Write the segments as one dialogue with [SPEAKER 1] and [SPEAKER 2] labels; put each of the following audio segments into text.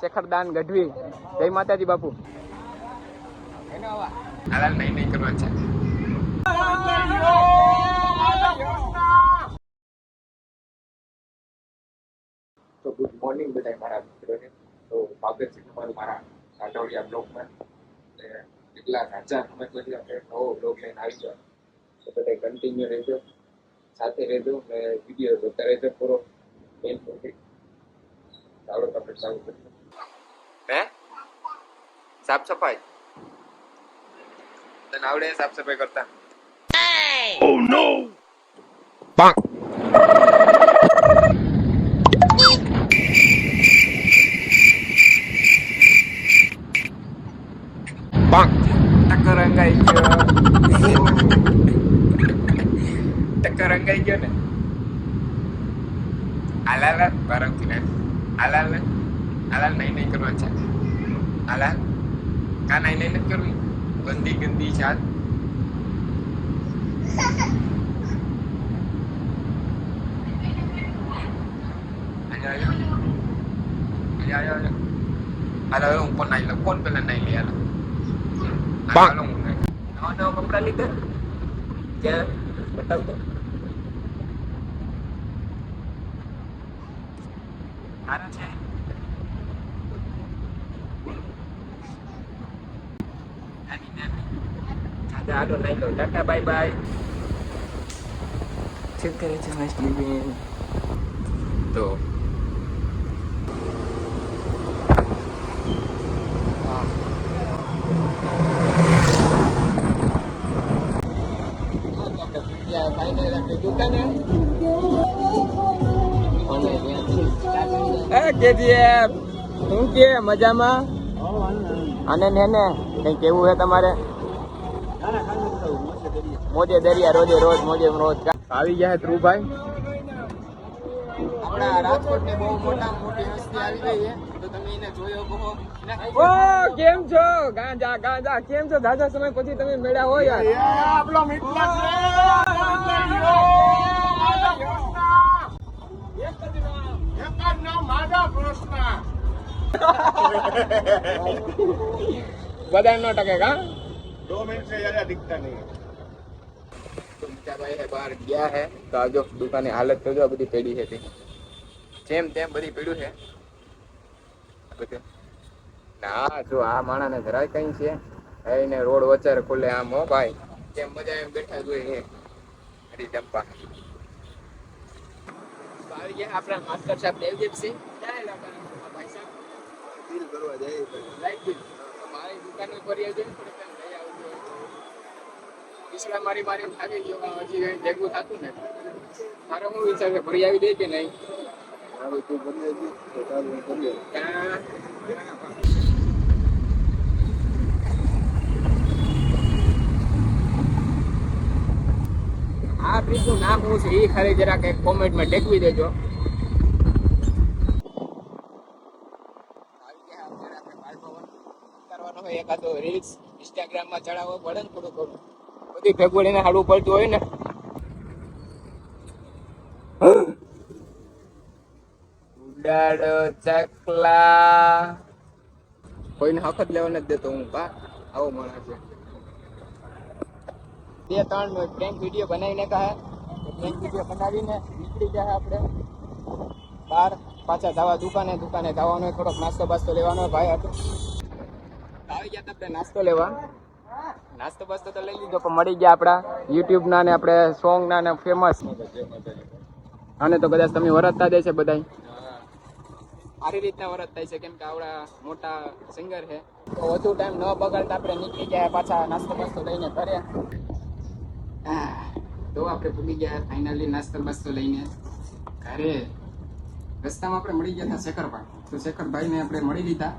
[SPEAKER 1] શેખરદાન ગઢવી. જય માતાજી બાપુ. હાલ નહીં કરવા છે. તો ગુડ મોર્નિંગ બધા મારા મિત્રોને. તો સ્વાગત છે તમારું મારા કાટોડિયા બ્લોગમાં. એટલા સાચા સમય પછી આપણે નવો બ્લોગ લઈને આવી ગયો. તો બધા કન્ટિન્યુ રહેજો, સાથે રહેજો અને વિડીયો જોતા રહેજો પૂરો. મેન ટોપિક ચાલો આપણે ચાલુ કરીએ. સાફ સફાઈ તને આવડે? સાફ સફાઈ કરતા? Oh no! પાંક પાંક ટક્કર રંગાઈ ગયો. ટક્કર રંગાઈ ગયો ને. હાલાલ બારમથી ને હાલાલ નહીં કરવા છે. હાલાલ કા નહીં નથી કરવી. ગંદી ગંદી છાત. હાલો હું પણ નાઈ લઉં. કોણ પેલા નાઈ લે? હાલો હું નવા નવા કપડા લીધા. ક્યાં બતાવતો? સારા છે. હાલો નાઈ લો. Tata bye bye. ચેક કરે છે મસ્તી બેન. તો KGF શું કે મજામાં? આનંદ હે ને? કઈ કેવું હે તમારે? મોજે દરિયા રોજે રોજ મોજે રોજ. આવી ગયા ધ્રુવભાઈ. આપણા રાજકોટ ની બહુ મોટી હસ્તી આવી ગઈ છે. તો તમે એને જોયો કહો. ઓ કેમ છો? ગાંજા ગાંજા કેમ છો? દાદા સમય પછી તમે મેળા હો યાર. આપણો મિત્ર છે. બધા નો ટકે કા 2 મિનિટ से ज्यादा दिखता नहीं है. तो भाई है बाहर गया है. तो आज जो दुकान की हालत तो जो बड़ी पेड़ी है જેમ તેમ બધી પેડ્યું છે. ના જો આ માણા ને જરાય કઈ છે એને રોડ વચ્ચે ખુલે આમ હો ભાઈ. કેમ મજા એમ બેઠા જોઈએ હરી ચંપા. આવી ગયા આપણા માસ્ટર સાહેબ દેવજીતસિંહ. ભાઈ સાહેબ બિલ ભરવા જાય. લાઈટ બિલ મારી દુકાન ઉપર આવજો ને. ઈસડા મારી થાકી ગયો. હજી કઈ ભેગું થતું ને. મારો શું વિચાર છે ભરી આવી દે કે નહીં? આ ટ્રીપનું નામ શું છે એ ખરે જરાક એક કોમેન્ટમાં ટેકવી દેજો. એકાદો રીલ્સ ઇન્સ્ટાગ્રામમાં ચડાવવો પડે ને થોડું થોડું. બધી ભેગુડીને હાડવું પડતું હોય ને. ઉડાડો ચકલા. કોઈને હકત લેવા નથી દેતો હું. પા આવો માણસ છે. 2-3 પ્રેન્ક વિડીયો બનાવીને કહે. પ્રેન્ક વિડીયો બનાવીને નીકળી જાય આપણે બહાર. પાછા જવા દુકાને જવાનો. થોડોક નાસ્તો બાસ્તો લેવાનો ભાઈ હતો. આવી ગયા આપણે નાસ્તો લેવા. નાસ્તો બાસ્તો તો લઈ લીધો પણ મળી ગયા આપણા યુટ્યુબ ના ને આપણે સોંગ ના ને ફેમસ. અને તો કદાચ તમે વરતતા દેશે બધા સારી રીતના વરત થાય છે. કેમ કે આવડા મોટા સિંગર છે. તો વધુ ટાઈમ ન બગાડતા આપણે નીકળી ગયા પાછા નાસ્તો બાસ્તો લઈને ઘરે. તો આપણે ભૂલી ગયા ફાઇનલી નાસ્તો બાસ્તો લઈને ઘરે. રસ્તામાં આપણે મળી ગયા હતા શેખરભાઈ. તો શેખરભાઈને આપણે મળી લીધા.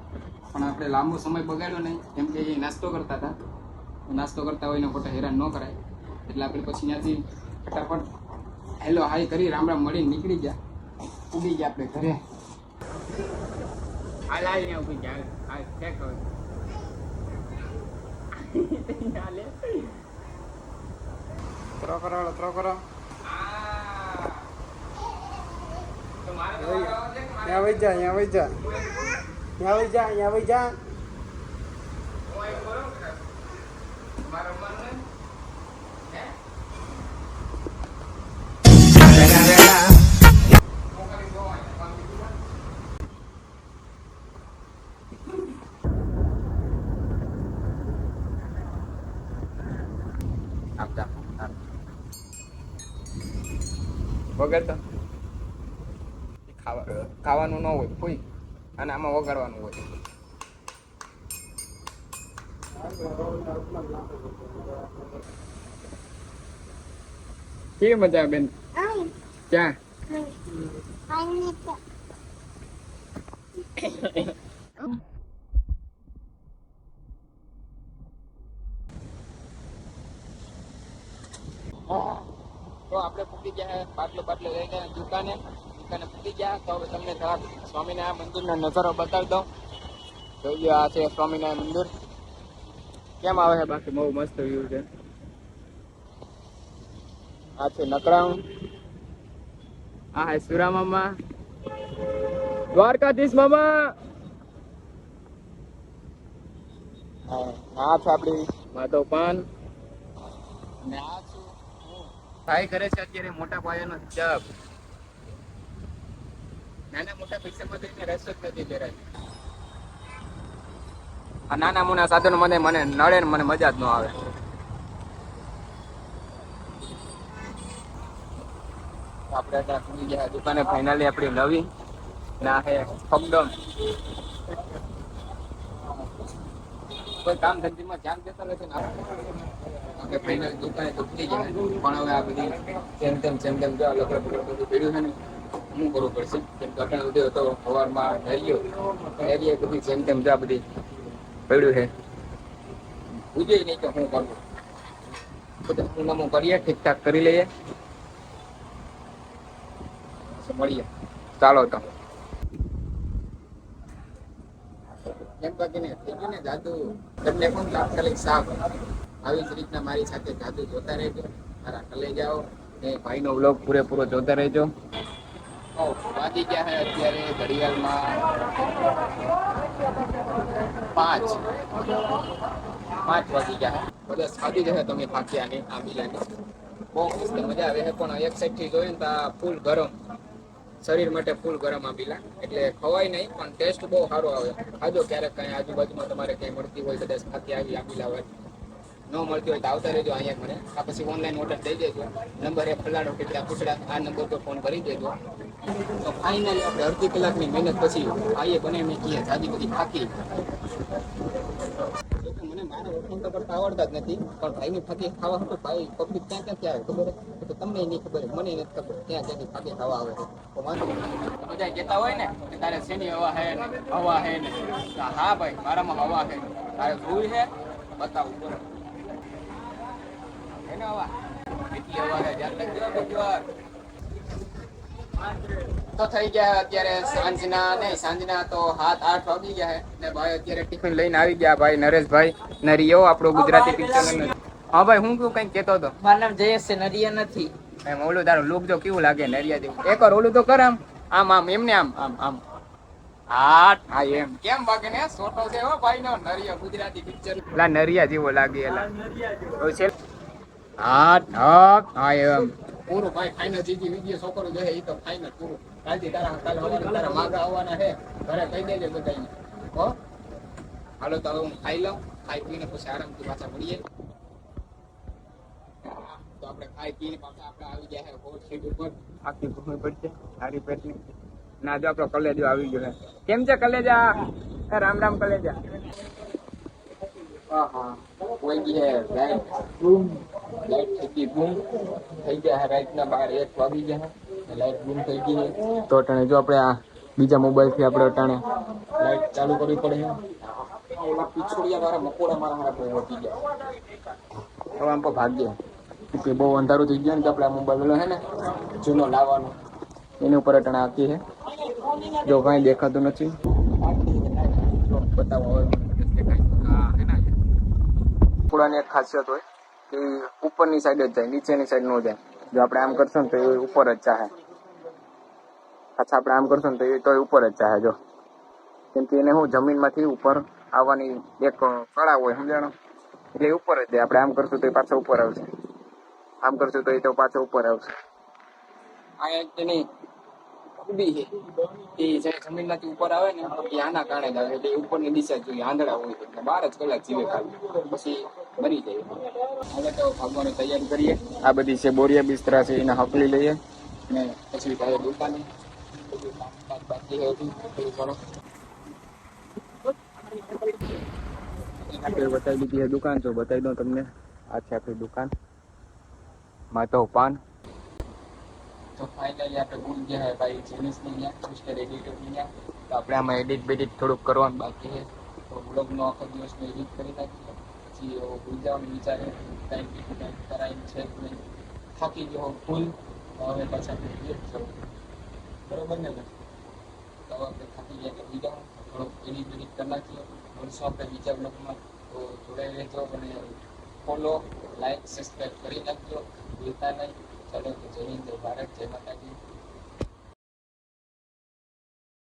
[SPEAKER 1] પણ આપણે લાંબો સમય બગાડ્યો નહીં. કેમ કે એ નાસ્તો કરતા હતા. નાસ્તો કરતા હોય ને ખોટા હેરાન ન કરાય. એટલે આપણે પછી ત્યાંથી ફટાફટ હેલો હાઈ કરી રામ રામ મળીને નીકળી ગયા. ઉડી ગયા આપણે ઘરે. હાલ અહીંયા ઉભી ગયા. હાલ ચેક કરો. ત્રો કરો. ત્યાં વઈ જા.
[SPEAKER 2] આવી જા અહીંયા આવી જા.
[SPEAKER 1] વગાડતા ખાવાનું ન હોય કોઈ, અને આમાં વગાડવાનું હોય. કેવી મજા બેન? ક્યાં? તો આપણે પૂકી ગયા બાટલો લઈને દુકાને પૂકી ગયા. તો હવે તમને જરાક સ્વામિનારાયણ મંદિરનો નજારો બતાવી દઉં. જોઈ લો, આ છે સ્વામિનારાયણ મંદિર. કેમ આવે છે? બાકી બહુ મસ્ત વ્યૂ છે. આ છે નકરાણું, આ હે સુરા મામા, દ્વારકાધીશ મામા. આ છે આપડી માધવ પાન. અને આ છું ભાઈ કરે છે અત્યારે મોટા પાયાનો જપ. નાના મોટા પૈસામાં જઈને રસ જ નથી પહેરાય. આ નાના મોટા સાધનો મને નડે ને મને મજા જ ન આવે. આપણે અત્યારે પૂરી ગયા દુકાને ફાઇનલી આપણી નવી ના હે ફગડમ. કોઈ કામ ધંધીમાં ધ્યાન દેતા નથી ને આપણે ફાઇનલ દુકાને તો પૂરી ગયા. પણ હવે આ બધી જેમ તેમ જો અલગ બધું પીડ્યું છે ને શું કરવું પડશે? કેમ કે અટાણ ઉદ્યો હતો સવારમાં એરિયા બધી જેમ તેમ જો બધી પડ્યું છે. પૂજે નહીં કે શું કરવું, બધું નમું કરીએ, ઠીકઠાક કરી લઈએ, મળીએ. ચાલો તો એમ બાકીને થઈ ગયું ને જાદુ. તમને પણ તાત્કાલિક સાફ આવી જ રીતના મારી સાથે જાદુ જોતા રહેજો. મારા કલે જાઓ એ ભાઈનો વ્લોગ પૂરેપૂરો જોતા રહેજો. વાગી ગયા છે અત્યારે ઘડિયાળમાં 5 વાગી ગયા. બધા સાદી જશે તમે ફાંક્યાની આંબીલાની બહુ મસ્ત મજા આવે છે. પણ એક સાઈડ થી જોઈએ ને તો ફૂલ ગરમ, શરીર માટે ફૂલ ગરમ આંબીલા, એટલે ખવાય નહીં પણ ટેસ્ટ બહુ સારો આવે. ખાજો ક્યારેક કઈ આજુબાજુમાં તમારે ક્યાંય મળતી હોય, કદાચ ખાતી આવી આંબીલા હોય, ન મળતી હોય તો આવતા રહેજો અહીંયા મને. આ પછી ઓનલાઈન ઓર્ડર દઈ દેજો. નંબર એ ફલાડો કેટલા પૂછડા, આ નંબર પર ફોન કરી દેજો. તો ફાઇનલી આપણે અડધી કલાકની મહેનત પછી આઈએ બનાવીને કહીએ જાજી બધી ફાકી. મને મારા ઓળખાણ તો કરતા આવડતા જ નથી, પણ ભાઈની ફાકી ખાવા હતું. ભાઈ પબ્લિક ક્યાં ક્યાંથી આવે ખબર હોય તો તમને નહીં ખબર, મને નથી ખબર ક્યાં ક્યાંથી ફાકી ખાવા આવે છે. તો વાંધો બધા કહેતા હોય ને કે તારે શેની હવા હે ને હવા હે ને, હા ભાઈ મારામાં હવા હે. તારે જોઈ છે બતાવું બોલો એને હવા કેટલી હવા હે ધ્યાન રાખજો બધી વાર. તો થઈ ગયા અત્યારે સાંજના તો 7-8 વાગી ગયા છે ને ભાઈ અત્યારે ટિફિન લઈને આવી ગયા. ભાઈ નરેશભાઈ નરિયો, આપણો ગુજરાતી પિક્ચર. હા ભાઈ હું કયું કઈક કેતો હતો.
[SPEAKER 2] મારું નામ જયેશ છે, નરિયા નથી.
[SPEAKER 1] એમ ઓલું તારું લુક જો કેવું લાગે નરિયા જેવું. એક વાર ઓલું તો કર આમ એમને આમ હા એમ કેમ બાકી ને સોટો છે હો ભાઈ નો નરિયા ગુજરાતી પિક્ચર. એલા નરિયા જેવો લાગે એલા હા એમ પૂરું ભાઈ ફાઇનલ વિડીયો છોકરો જોહે એ તો ફાઇનલ પૂરું. કાલથી તારા માગા આવવાના છે ઘરે કહી દેજે બધાને. હો હાલો તો હવે હું ખાઈ લઉં, ખાઈ પીને પછી આરામથી પાછા મળીએ. તો આપણે ખાઈ પીને પાછા આપણે આવી ગયા છે હોટ સીટ ઉપર. આખી ભૂમિ પડશે સારી પેટની ના. જો આપણો કલેજો આવી ગયો છે. કેમ છે કલેજા? રામ રામ કલેજા. હા કોઈ ગઈ હે લાઈટ થઈ ગુમ થઈ ગયા. રાતના 12-1 વાગી ગયા. લાઈટ ગુમ થઈ ગઈ છે. તો અટાણે જો આપણે આ બીજા મોબાઈલ થી આપણે અટાણે લાઈટ ચાલુ કરવી પડે છે. ઓલા પીછોડિયા વાળા મકોડા મારા હારા કોઈ વધી ગયા. હવે આમ પર ભાગ્ય કે બહુ અંધારું થઈ ગયું ને કે આપણે આ મોબાઈલ હે ને જૂનો લાવવાનો એની ઉપર અટાણે આપી છે. જો કાંઈ દેખાતું નથી. બતાવો હવે પુરાની એક ખાસિયત હોય કે ઉપરની સાઈડ જ જાય, નીચેની સાઈડ નો જાય. જો આપણે આમ કરશું ને તો એ ઉપર જ ચાહે. પાછા આપણે આમ કરશું ને તો એ ઉપર જ ચાહે. જો કેમ કે એને હું જમીનમાંથી ઉપર આવવાની એક કળા હોય, સમજાણો? એટલે એ ઉપર જ જાય. આપણે આમ કરશું તો એ પાછો ઉપર આવશે, આમ કરશું તો એ તો પાછો ઉપર આવશે. આ એક તેની ખૂબી છે, એ જ્યારે જમીનમાંથી ઉપર આવે ને એ આના કારણે જ આવે. એટલે એ ઉપરની દિશા જ જોઈએ. આંધળા હોય તો 12 જ કલાક જીવે ખાલી, પછી મરી જાય. હવે તો ભાગવાની તૈયારી કરીએ. આ બધી છે બોરિયા બિસ્તરા છે, એને હકલી લઈએ ને પછી ભાઈ દુકાને બધું કામકાજ બાકી હોય થોડું ઘણું. આપણે બતાવી દીધી છે દુકાન, તો બતાવી દઉં તમને. આ છે આપણી દુકાન, માધવ પાન. તો ફાઇનલી આપણે ભૂલ ગયા હે ભાઈ જીનિસની ત્યાં મિસ્ટર એડિટરની ત્યાં. તો આપણે આમાં એડિટ બેડિટ થોડુંક કરવાનું બાકી છે. તો બ્લોગનો આખો દિવસનો એડિટ કરી નાખીએ, પછી ભૂલ જવાનું વિચારે ટાઈમ ટુ ટાઈમ કરાવીને છે નહીં. થાકી ગયો ફૂલ. હવે પાછા આપણે ઘેર જવું, બરોબર ને? તો આપણે થાકી ગયા તો બીજા થોડોક એડિટ બેડિટ કરી નાખીએ. મળશું આપણે બીજા બ્લોગમાં. તો જોડાઈ રહેજો અને ફોલો, લાઈક, સબસ્ક્રાઈબ કરી નાખજો, ભૂલતા નહીં. ચાલો તો જય હિન્દ, જય ભારત, જય માતાજી.